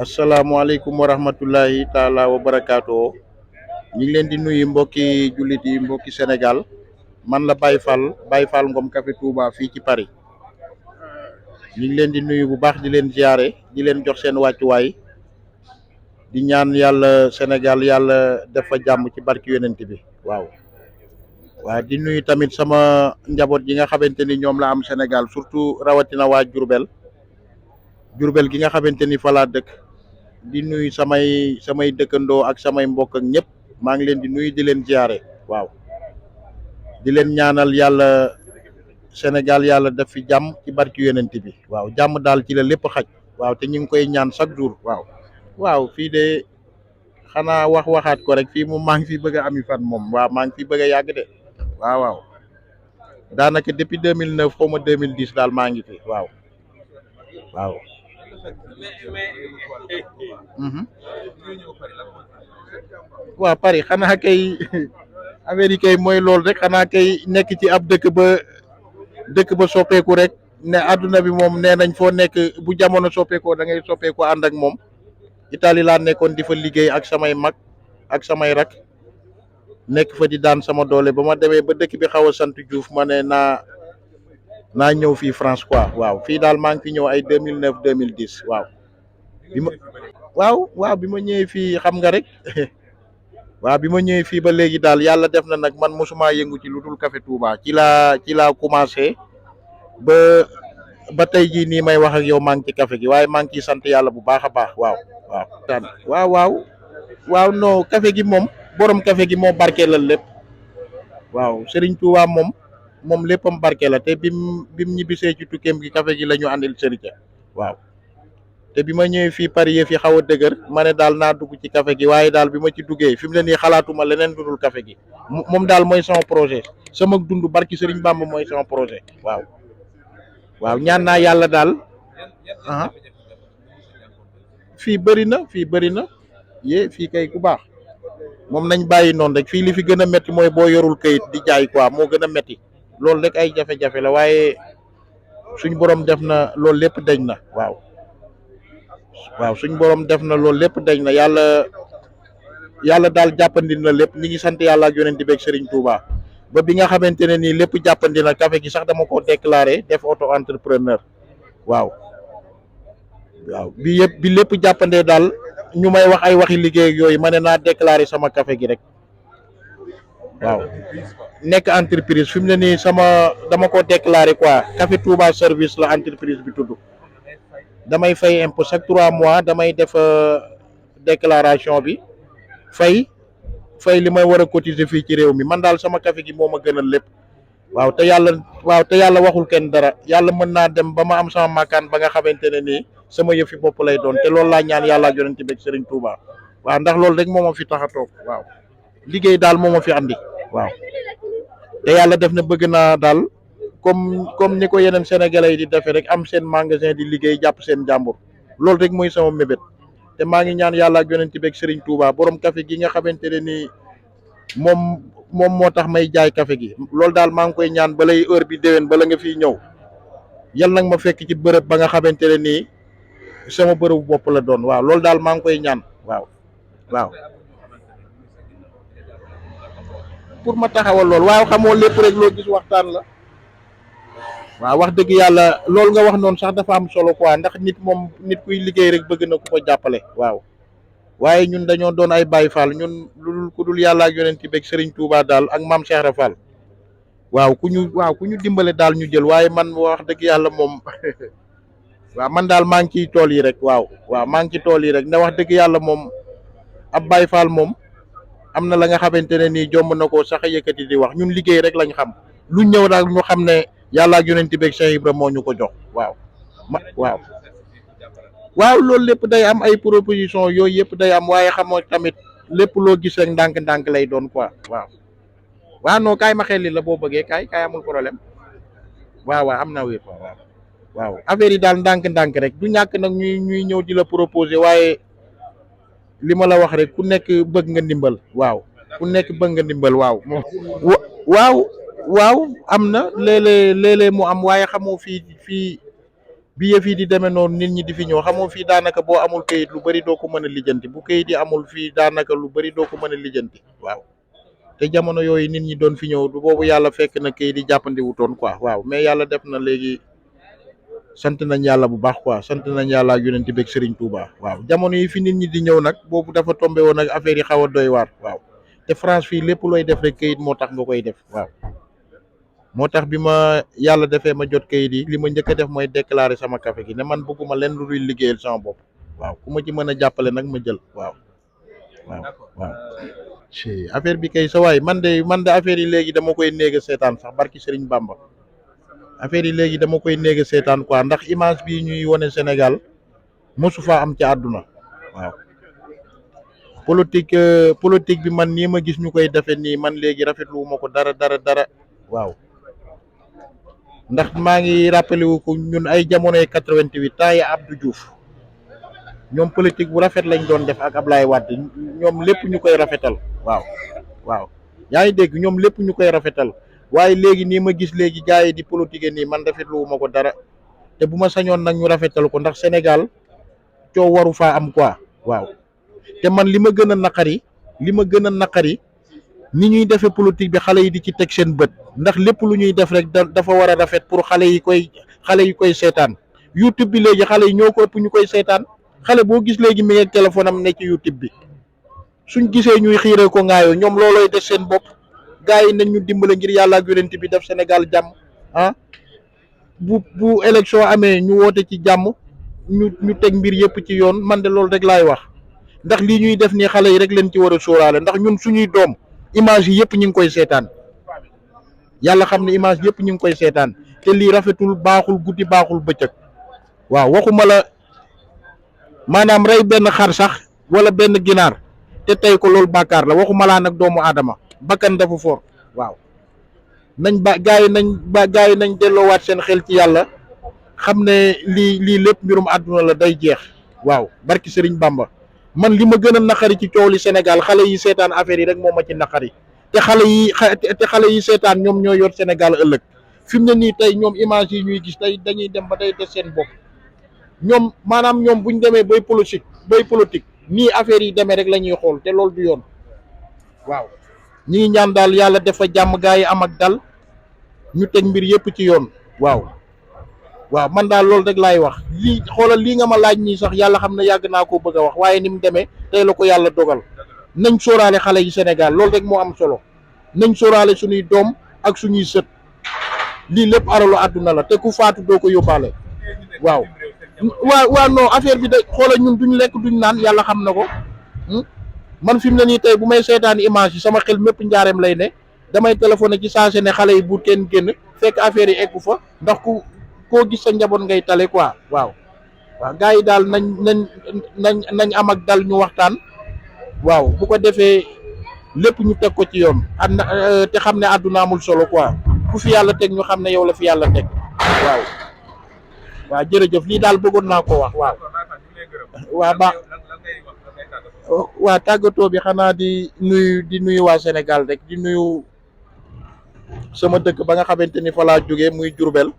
asalaamaaleykum wa rahmatullahi taala wa barakaatu. ñu ngi leen di nuyu mbokki jullit yi mbokki Sénégal man la Baye Fall Ngom Café Touba fii ci Paris. ñu ngi leen di nuyu bu baax di leen ziare di leen jox seen wàccuwaay di ñaan yàlla Sénégal yàlla def fa jàmm ci barki yonent bi waaw. waaw di nuyu tamit sama njaboot yi nga xamante ni ñoom la am Sénégal surtout rawatina waa Jurbel gi nga xamante ni fa laa dëkk. di nuyu samay dëkkandoo ak samay mbokk ak ñëpp maa ngi leen di nuyu di leen ziare waaw di leen ñaanal yàlla Sénégal yàlla def fi jàmm ci barki yonent bi waaw jàmm daal ci la lépp xaj waaw te ñu ngi koy ñaan chaque jour waaw. waaw fii de xanaa waxaat ko rek fii moom maa ngi fi bëgg a ami fan moom waaw maa ngi fi bëgg a yàgg de waaw waaw daanaka depuis 2009 xaw ma 2010 daal maa ngi fi waaw waaw. Mhm. waaw Paris xanaa kay américain mooy loolu rek xanaa kay nekk ci ab dëkk ba soppeeku rek ne àdduna bi moom nee nañ foo nekk bu jamono soppeekoo da ngay soppeeku ànd ak moom. Italie laa nekkoon di fa liggéey ak samay mag ak samay rak nekk fa di daan sama doole ba ma demee ba dëkk bi xaw a sant Diouf ma ne naa ñëw fii France quoi waaw fii daal maa ngi fi ñëw ay 2009 2010 waaw. bi ma waaw bi ma ñëwee fii xam nga rek waaw bi ma ñëwee fii ba léegi daal yàlla def na nag man mosuma yëngu ci lu dul Café Touba ci laa commencé ba tey jii nii may wax ak yow maa ngi ci café gi waaye maa ngi ciy sant yàlla bu baax a baax waaw. waaw taan waaw non café gi moom borom café gi moo barkeelal lépp waaw Serigne Touba moom léppam barke la te bim ñibbisee ci tukkeem gi café gi la ñu àndil Serigne waaw. te bi ma ñëwee fii Paris yëf yi xaw a dëgër ma ne daal naa dugg ci café gi waaye daal bi ma ci duggee fi mu ne nii xalaatuma leneen dudul café gi moom daal mooy sama projet sama dund barki Serigne Bamba mooy sama projet waaw. waaw ñaan naa yàlla daal fii bëri na fii kay ku baax moom nañ bàyyi noonu rek fii li fi gën a métti mooy boo yorul kayit di jaay quoi moo gën a métti loolu rek ay jafe-jafe la waaye suñ borom def na loolu lépp dañ na waaw. waaw suñ borom def na loolu lépp dañ na yàlla daal jàppandi na lépp ñi ngi sant yàlla ak yonent bi ak Serigne Touba ba bi nga xamante ne nii lépp jàppandi na café gi sax dama ko déclaré def auto entrepreneur waaw. waaw bi lépp jàppandee daal ñu may wax ay waxi liggéey ak yooyu ma ne naa déclaré sama café gi rek waaw nekk entreprise fi mu ne nii dama ko déclaré quoi Café Touba service la entreprise bi tudd damay fay impôt chaque 3 mois damay def déclaration bi fay li may war a cotiser fii ci réew mi man daal sama café gi moo ma gënal lépp waaw te yàlla waxul kenn dara yàlla mën naa dem ba ma am sama makkaan ba nga xamante ne nii sama yëfi bopp lay doon te loolu laa ñaan yàlla ak yonent bi ak Serigne Touba waaw ndax loolu rek moo ma fi tax a toog waaw liggéey daal moo ma fi andi waaw. te yàlla def na bëgg naa daal comme ni ko yeneen sénégalais yi di defee rek am seen magasin di liggéey jàpp seen jàmbur loolu rek mooy sama mébét te maa ngi ñaan yàlla ak yonent bi ak Serigne Touba borom café gi nga xamante ne nii moom moo tax may jaay café gi loolu daal maa ngi koy ñaan balay heure bi déwén bala nga fiy ñëw yal nag ma fekk ci bërëb ba nga xamante ne nii sama bërëbu bopp la doon waaw loolu daal maa ngi koy ñaan waaw. pour ma taxawal lool waaw xamoo lépp rek loo gis waxtaan la waaw wax dëgg yàlla loolu nga wax noonu sax dafa am solo quoi ndax nit kuy liggéey rek bëgg na ku ko jàppale waaw. waaye ñun dañoo doon ay Baye Fall ñun lu ku dul yàlla ak yonent bi ak Serigne Touba daal ak maam Cheikh Ibra Fall waaw ku ñu dimbale daal ñu jël waaye man wax dëgg yàlla moom waaw man daal maa ngi ciy tool yi rek waaw maa ngi ci tool yi rek ndax wax dëgg yàlla moom ab Baye Fall moom am na la nga xamante ne nii jomb na ko sax yëkkati di wax ñun liggéey rek lañ xam lu ñëw daal ñu xam ne yàlla ak yonent bi ak Cheikh Ibra moo ñu ko jox waaw waaw loolu lépp day am ay proposition yooyu yëpp day am waaye xamoo tamit lépp loo gis rek ndànk-ndànk lay doon quoi waaw non kaay ma xel li la boo bëggee kaay amul problème waaw am na wér waaw affaire yi daal ndànk-ndànk rek du ñàkk nag ñuy ñëw di la proposer waaye li ma la wax rek ku nekk bëgg nga ndimbal waaw waaw am na léeg-léeg mu am waaye xamoo fii bi yëf yi di demee noonu nit ñi di fi ñëw xamoo fii daanaka boo amul kayit lu bëri doo ko mën a lijjanti bu kayit yi amul fii daanaka lu bëri doo ko mën a lijjanti waaw te jamono yooyu nit ñi doon fi ñëw du boobu yàlla fekk na kayit yi jàppandi wutoon quoi waaw mais yàlla def na léegi sant nañ yàlla bu baax quoi sant nañ yàlla ak yonent bi ak Serigne Touba waaw jamono yi fi nit ñi di ñëw nag boobu dafa tombé woon ak affaire yi xaw a doy waar waaw te France fii lépp looy def rek kayit moo tax nga koy def waaw moo tax bi ma yàlla defee ma jot kayit yi li ma njëkk a def mooy déclarer sama café gi ne man bëgguma leen lu dul liggéeyal sama bopp waaw ku ma ci mën a jàppale nag ma jël waaw waaw waaw ci affaire bi kay sa waay man de affaire yi léegi dama koy néeg a seetaan sax barki Serigne Bamba affaire yi léegi dama koy néeg a seetaan quoi ndax image bii ñuy wone Sénégal mosu faa am ci àdduna waaw politique bi man nii ma gis ñu koy defe nii man léegi rafetlu ma ko dara waaw ndax maa ngi rappelé wu ko ñun ay jamonoy 88 temps yi Abdou Diouf ñoom politique bu rafet lañ doon def ak Ablaye Wade ñoom lépp ñu koy rafetal waaw yaa ngi dégg ñoom lépp ñu koy rafetal waaye léegi nii ma gis léegi gars yi di politique nii man rafetlu wu ma ko dara te bu ma sañoon nag ñu rafetal ko ndax Sénégal coow waru faa am quoi waaw te man li ma gën a naqari ni ñuy defee politique bi xale yi di ci teg seen bët ndax lépp lu ñuy def rek dafa war a rafet pour xale yi koy seetaan YouTube bi léegi xale yi ñoo ko ëpp ñu koy seetaan xale boo gis léegi mi ngi ak téléphone am nekk ci YouTube bi suñ gisee ñuy xiiree ko ngaayoo ñoom loolooy des seen bopp gars yi nañ ñu dimbale ngir yàlla ak yonent bi def Sénégal jàmm bu élection amee ñu woote ci jàmm ñu teg mbir yëpp ci yoon man de loolu rek laay wax ndax lii ñuy def nii xale yi rek leen ci war a sóoraale ndax ñun suñuy doom image yi yëpp ñu ngi koy seetaan yàlla xam ne image yëpp ñu ngi koy seetaan te lii rafetul baaxul guddi baaxul bëccëg waaw waxuma la maanaam rey benn xar sax wala benn ginaar te tey ko loolu bàkkaar la waxuma laa nag doomu aadama bakkan dafa for waaw gaa yi nañ delloowaat seen xel ci yàlla xam ne lii lépp mbirum àdduna la day jeex waaw barki Serigne Bamba man li ma gën a naqari ci coow li Sénégal xale yi seetaan affaire yi rek moo ma ci naqari te xale yi seetaan ñoom ñoo yor Sénégal ëllëg fi mu ne nii tey ñoom image yi ñuy gis tey dañuy dem ba day des seen bopp ñoom maanaam ñoom buñ demee bay politique nii affaire yi demee rek la ñuy xool te loolu du yoon waaw ñi ngi ñaan daal yàlla defa jàmm gaa yi am ak dal ñu teg mbir yëpp ci yoon waaw man daal loolu rek laay wax lii nga ma laaj nii sax yàlla xam ne yàgg naa koo bëgg a wax waaye ni mu demee tey la ko yàlla dogal nañ sóoraale xale yi Sénégal loolu rek moo am solo nañ sóoraale suñuy doom ak suñuy sët lii lépp aralu àdduna la te ku faatu doo ko yóbbaale waaw non affaire bi de xoola ñun duñ lekk duñ naan yàlla xam na ko man fi mu ne nii tey bu may seetaan image yi sama xel mépp njaareem lay ne damay téléphoné ci saa ne xale yi bu kenn génn fekk affaire yi eggu fa ndax koo gis sa njaboot ngay tale quoi waaw gars yi daal nañ am ak dal ñu waxtaan waaw bu ko defee lépp ñu teg ko ci yoon te xam ne àdduna amul solo quoi ku fi yàlla teg ñu xam ne yow la fi yàlla teg waaw jërëjëf lii daal bëggoon naa ko wax waa tàggatoo bi xanaa di nuyu waa Sénégal rek di nuyu sama dëkk ba nga xamante ni fa laa jógee muy Diourbel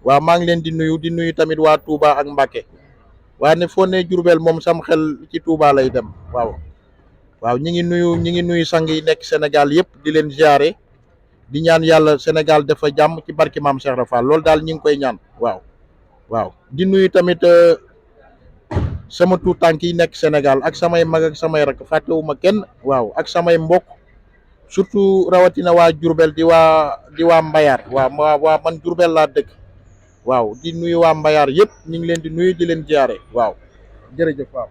waaw maa ngi leen di nuyu tamit waa Touba ak Mbacké waaye ne foo ne Diourbel moom sam xel ci Touba lay dem waaw ñi ngi nuyu sang yi nekk Sénégal yëpp di leen ziare di ñaan yàlla Sénégal dafa jàmm ci barki maam Cheikh Ibra Fall loolu daal ñi ngi koy ñaan waaw di nuyu tamit sama tuut tànk yi nekk Sénégal ak samay mag ak samay rak fàttewuma kenn waaw ak samay mbokk surtout rawatina waa Diourbel di waa Mbayar waa man Diourbel laa dëkk waaw di nuyu waa Mbayar yëpp ñu ngi leen di nuyu di leen ziare waaw jërëjëf waaw